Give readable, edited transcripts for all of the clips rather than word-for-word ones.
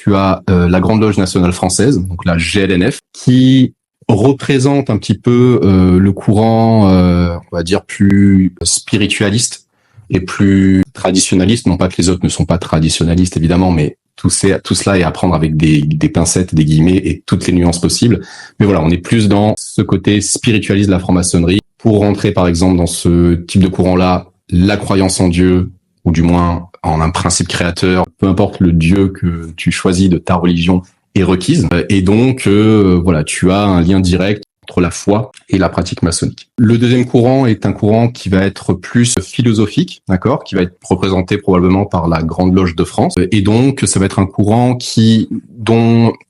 tu as la Grande Loge nationale française, donc la GLNF, qui représente un petit peu le courant, on va dire, plus spiritualiste et plus traditionnaliste. Non pas que les autres ne sont pas traditionnalistes, évidemment, mais tout cela est à prendre avec des pincettes, des guillemets et toutes les nuances possibles. Mais voilà, on est plus dans ce côté spiritualiste de la franc-maçonnerie. Pour rentrer, par exemple, dans ce type de courant-là, la croyance en Dieu, ou du moins en un principe créateur, peu importe le Dieu que tu choisis de ta religion, est requise. Et donc, voilà, tu as un lien direct entre la foi et la pratique maçonnique. Le deuxième courant est un courant qui va être plus philosophique, d'accord, qui va être représenté probablement par la Grande Loge de France. Et donc, ça va être un courant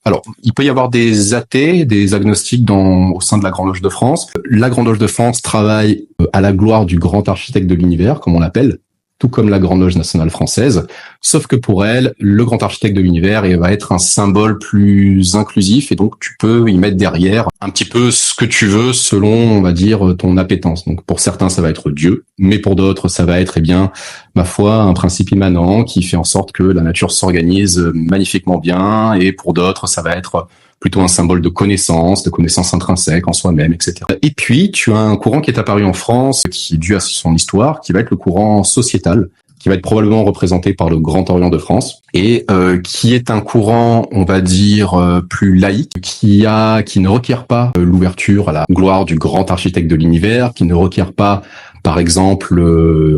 alors, il peut y avoir des athées, des agnostiques au sein de la Grande Loge de France. La Grande Loge de France travaille à la gloire du grand architecte de l'univers, comme on l'appelle, tout comme la Grande Loge nationale française, sauf que pour elle, le grand architecte de l'univers va être un symbole plus inclusif, et donc tu peux y mettre derrière un petit peu ce que tu veux selon, on va dire, ton appétence. Donc pour certains, ça va être Dieu, mais pour d'autres, ça va être, eh bien, ma foi, un principe immanent qui fait en sorte que la nature s'organise magnifiquement bien, et pour d'autres, ça va être plutôt un symbole de connaissance intrinsèque en soi-même, etc. Et puis, tu as un courant qui est apparu en France, qui est dû à son histoire, qui va être le courant sociétal, qui va être probablement représenté par le Grand Orient de France, et qui est un courant, on va dire, plus laïque, qui ne requiert pas l'ouverture à la gloire du grand architecte de l'univers, qui ne requiert pas, par exemple,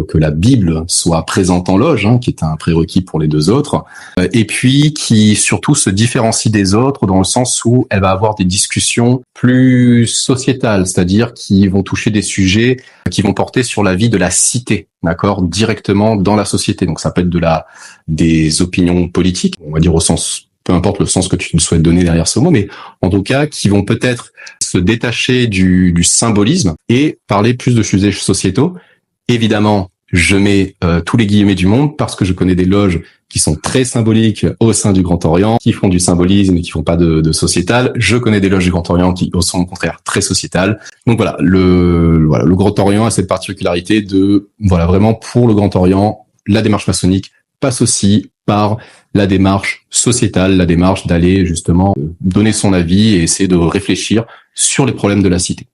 que la Bible soit présente en loge, qui est un prérequis pour les deux autres, et puis qui surtout se différencie des autres dans le sens où elle va avoir des discussions plus sociétales, c'est-à-dire qui vont toucher des sujets qui vont porter sur la vie de la cité, d'accord, directement dans la société. Donc ça peut être des opinions politiques, on va dire au sens, peu importe le sens que tu souhaites donner derrière ce mot, mais en tout cas qui vont peut-être se détacher du symbolisme et parler plus de sujets sociétaux. Évidemment, je mets tous les guillemets du monde parce que je connais des loges qui sont très symboliques au sein du Grand Orient, qui font du symbolisme et qui font pas de sociétal. Je connais des loges du Grand Orient qui sont au contraire très sociétales. Donc voilà, le Grand Orient a cette particularité vraiment pour le Grand Orient, la démarche maçonnique passe aussi par la démarche sociétale, la démarche d'aller justement donner son avis et essayer de réfléchir sur les problèmes de la cité.